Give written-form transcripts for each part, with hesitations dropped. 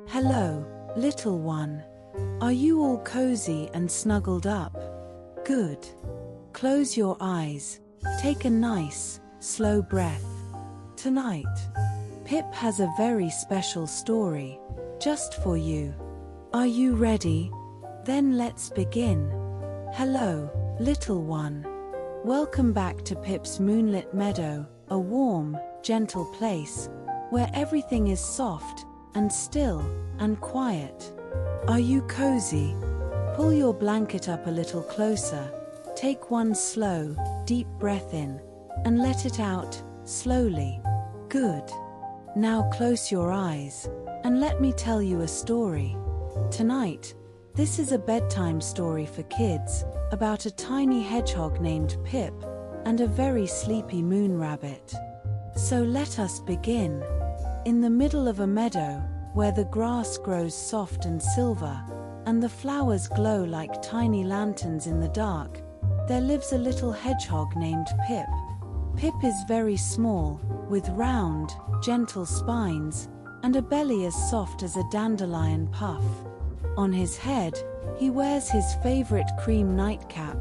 Hello, little one. Are you all cozy and snuggled up? Good. Close your eyes. Take a nice, slow breath. Tonight, Pip has a very special story, just for you. Are you ready? Then let's begin. Hello, little one. Welcome back to Pip's Moonlit Meadow, a warm, gentle place, where everything is soft, and still, and quiet. Are you cozy? Pull your blanket up a little closer. Take one slow, deep breath in, and let it out, slowly. Good. Now close your eyes, and let me tell you a story. Tonight, this is a bedtime story for kids, about a tiny hedgehog named Pip, and a very sleepy moon rabbit. So let us begin. In the middle of a meadow, where the grass grows soft and silver, and the flowers glow like tiny lanterns in the dark, there lives a little hedgehog named Pip. Pip is very small, with round, gentle spines, and a belly as soft as a dandelion puff. On his head, he wears his favorite cream nightcap,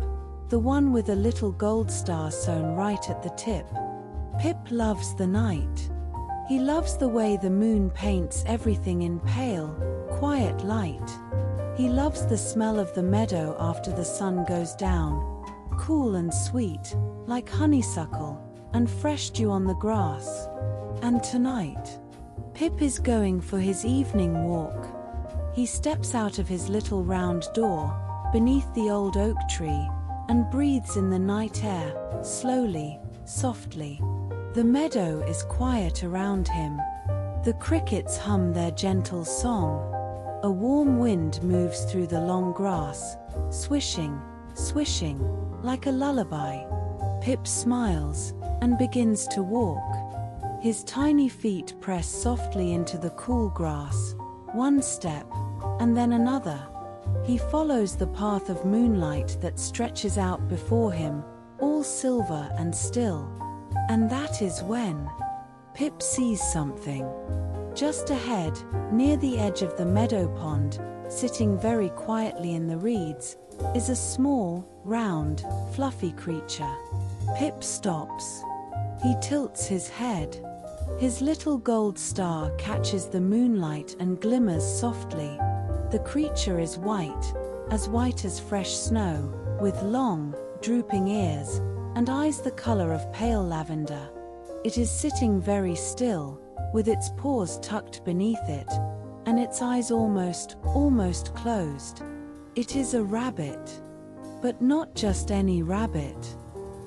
the one with a little gold star sewn right at the tip. Pip loves the night. He loves the way the moon paints everything in pale, quiet light. He loves the smell of the meadow after the sun goes down, cool and sweet, like honeysuckle, and fresh dew on the grass. And tonight, Pip is going for his evening walk. He steps out of his little round door, beneath the old oak tree, and breathes in the night air, slowly, softly. The meadow is quiet around him. The crickets hum their gentle song. A warm wind moves through the long grass, swishing, swishing, like a lullaby. Pip smiles, and begins to walk. His tiny feet press softly into the cool grass, one step, and then another. He follows the path of moonlight that stretches out before him, all silver and still. And that is when Pip sees something. Just ahead, near the edge of the meadow pond, sitting very quietly in the reeds, is a small, round, fluffy creature. Pip stops. He tilts his head. His little gold star catches the moonlight and glimmers softly. The creature is white as fresh snow, with long, drooping ears, and eyes the color of pale lavender. It is sitting very still, with its paws tucked beneath it, and its eyes almost closed. It is a rabbit. But not just any rabbit.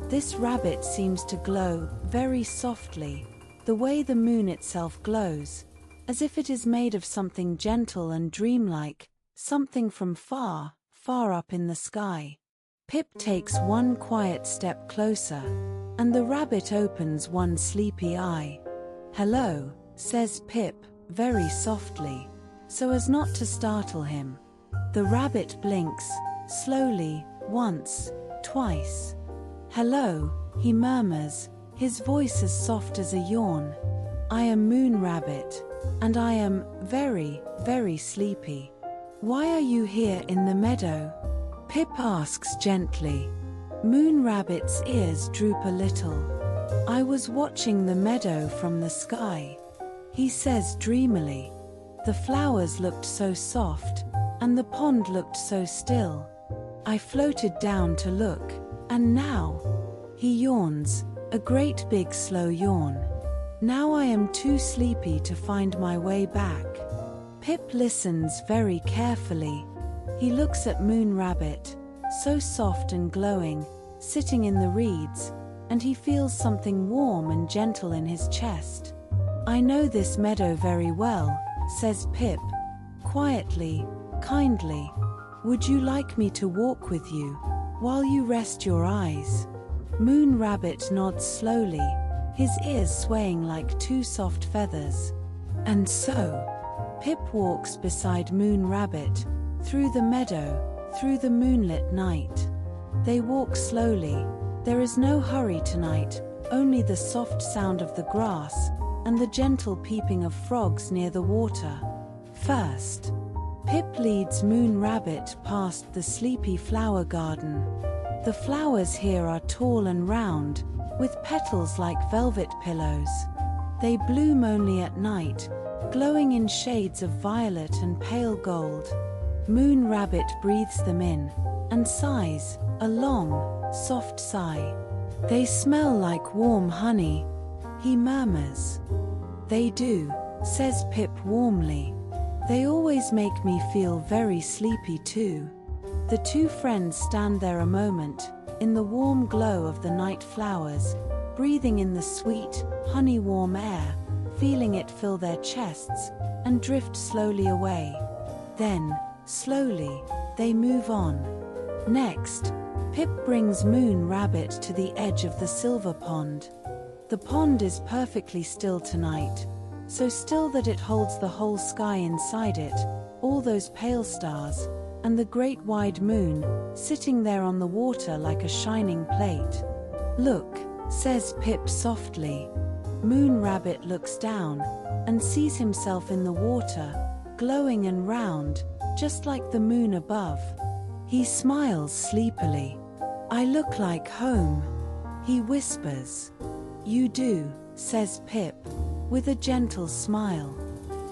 This rabbit seems to glow very softly, the way the moon itself glows, as if it is made of something gentle and dreamlike, something from far, far up in the sky. Pip takes one quiet step closer, and the rabbit opens one sleepy eye. "Hello," says Pip, very softly, so as not to startle him. The rabbit blinks, slowly, once, twice. "Hello," he murmurs, his voice as soft as a yawn. "I am Moon Rabbit, and I am very, very sleepy. Why are you here in the meadow?" Pip asks gently. Moon Rabbit's ears droop a little. "I was watching the meadow from the sky," he says dreamily. "The flowers looked so soft, and the pond looked so still. I floated down to look, and now," he yawns, a great big slow yawn. "Now I am too sleepy to find my way back." Pip listens very carefully. He looks at Moon Rabbit, so soft and glowing, sitting in the reeds, and he feels something warm and gentle in his chest. "I know this meadow very well," says Pip, quietly, kindly. "Would you like me to walk with you, while you rest your eyes?" Moon Rabbit nods slowly, his ears swaying like two soft feathers. And so, Pip walks beside Moon Rabbit, through the meadow, through the moonlit night. They walk slowly. There is no hurry tonight, only the soft sound of the grass, and the gentle peeping of frogs near the water. First, Pip leads Moon Rabbit past the sleepy flower garden. The flowers here are tall and round, with petals like velvet pillows. They bloom only at night, glowing in shades of violet and pale gold. Moon Rabbit breathes them in, and sighs, a long, soft sigh. "They smell like warm honey," he murmurs. "They do," says Pip warmly. "They always make me feel very sleepy too." The two friends stand there a moment, in the warm glow of the night flowers, breathing in the sweet, honey-warm air, feeling it fill their chests, and drift slowly away. Then, slowly, they move on. Next, Pip brings Moon Rabbit to the edge of the silver pond. The pond is perfectly still tonight, so still that it holds the whole sky inside it, all those pale stars, and the great wide moon, sitting there on the water like a shining plate. "Look," says Pip softly. Moon Rabbit looks down, and sees himself in the water, glowing and round, just like the moon above. He smiles sleepily. "I look like home," he whispers. "You do," says Pip, with a gentle smile.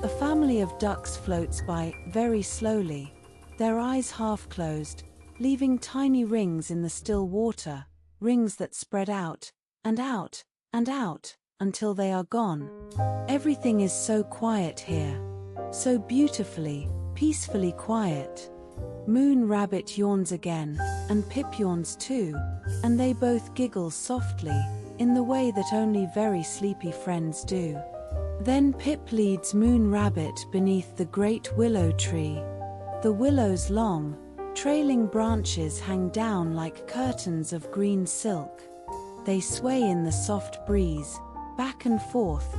A family of ducks floats by, very slowly, their eyes half closed, leaving tiny rings in the still water, rings that spread out, and out, and out, until they are gone. Everything is so quiet here, so beautifully, peacefully quiet. Moon Rabbit yawns again, and Pip yawns too, and they both giggle softly, in the way that only very sleepy friends do. Then Pip leads Moon Rabbit beneath the great willow tree. The willow's long, trailing branches hang down like curtains of green silk. They sway in the soft breeze, back and forth,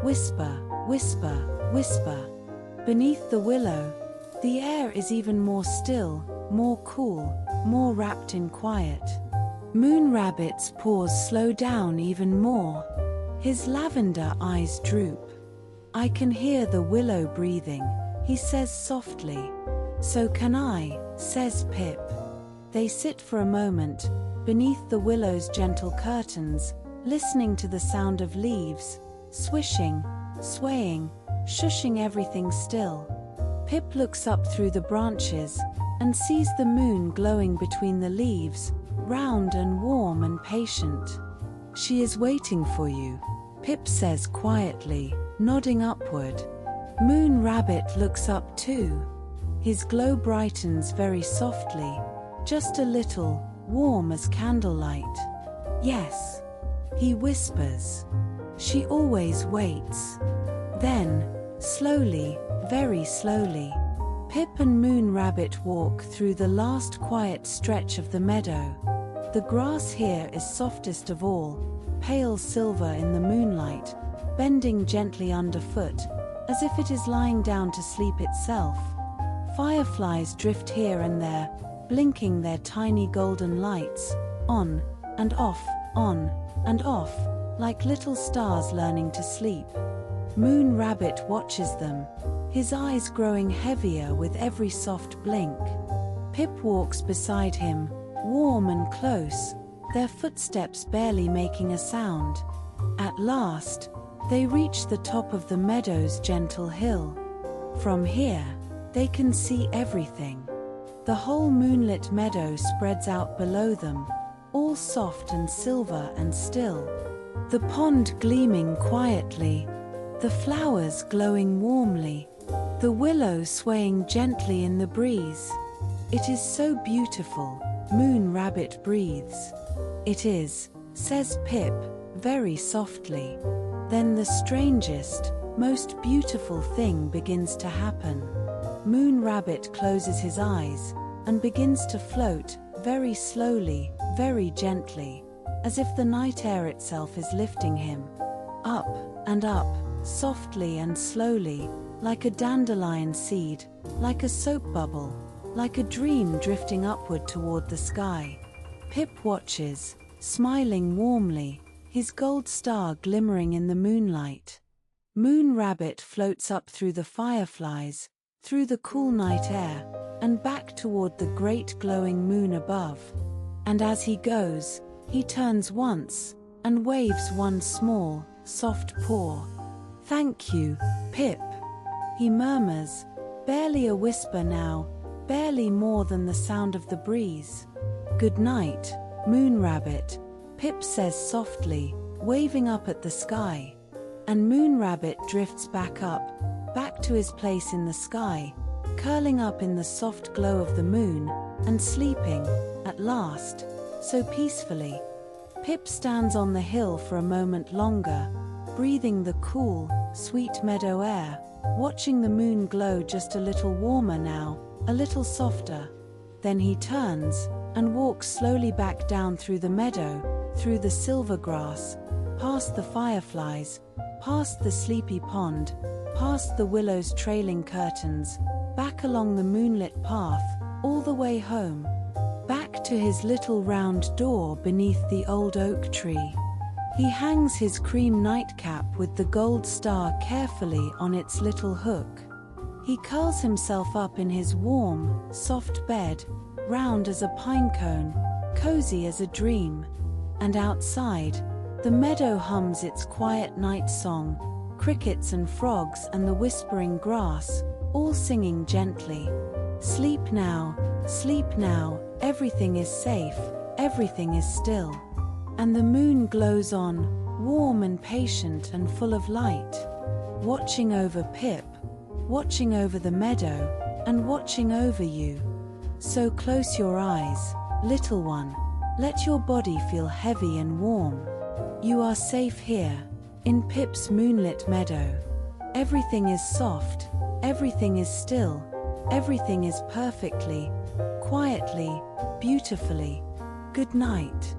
whisper, whisper, whisper. Beneath the willow, the air is even more still, more cool, more wrapped in quiet. Moon Rabbit's paws slow down even more. His lavender eyes droop. "I can hear the willow breathing," he says softly. "So can I," says Pip. They sit for a moment, beneath the willow's gentle curtains, listening to the sound of leaves, swishing, swaying, shushing everything still. Pip looks up through the branches, and sees the moon glowing between the leaves, round and warm and patient. "She is waiting for you," Pip says quietly, nodding upward. Moon Rabbit looks up too. His glow brightens very softly, just a little, warm as candlelight. "Yes," he whispers. "She always waits." Then, slowly, very slowly, Pip and Moon Rabbit walk through the last quiet stretch of the meadow. The grass here is softest of all, pale silver in the moonlight, bending gently underfoot, as if it is lying down to sleep itself. Fireflies drift here and there, blinking their tiny golden lights, on and off, like little stars learning to sleep. Moon Rabbit watches them, his eyes growing heavier with every soft blink. Pip walks beside him, warm and close, their footsteps barely making a sound. At last, they reach the top of the meadow's gentle hill. From here, they can see everything. The whole moonlit meadow spreads out below them, all soft and silver and still. The pond gleaming quietly, the flowers glowing warmly, the willow swaying gently in the breeze. "It is so beautiful," Moon Rabbit breathes. "It is," says Pip, very softly. Then the strangest, most beautiful thing begins to happen. Moon Rabbit closes his eyes, and begins to float, very slowly, very gently, as if the night air itself is lifting him. Up and up, softly and slowly, like a dandelion seed, like a soap bubble, like a dream drifting upward toward the sky. Pip watches, smiling warmly, his gold star glimmering in the moonlight. Moon Rabbit floats up through the fireflies, through the cool night air, and back toward the great glowing moon above. And as he goes, he turns once, and waves one small, soft paw. "Thank you, Pip," he murmurs, barely a whisper now, barely more than the sound of the breeze. "Good night, Moon Rabbit," Pip says softly, waving up at the sky. And Moon Rabbit drifts back up, back to his place in the sky, curling up in the soft glow of the moon, and sleeping, at last, so peacefully. Pip stands on the hill for a moment longer, breathing the cool, sweet meadow air, watching the moon glow just a little warmer now, a little softer. Then he turns, and walks slowly back down through the meadow, through the silver grass, past the fireflies, past the sleepy pond, past the willows' trailing curtains, back along the moonlit path, all the way home, back to his little round door beneath the old oak tree. He hangs his cream nightcap with the gold star carefully on its little hook. He curls himself up in his warm, soft bed, round as a pine cone, cozy as a dream. And outside, the meadow hums its quiet night song, crickets and frogs and the whispering grass, all singing gently. Sleep now, everything is safe, everything is still. And the moon glows on, warm and patient and full of light, watching over Pip, watching over the meadow, and watching over you. So close your eyes, little one, let your body feel heavy and warm. You are safe here, in Pip's moonlit meadow. Everything is soft, everything is still, everything is perfectly, quietly, beautifully. Good night.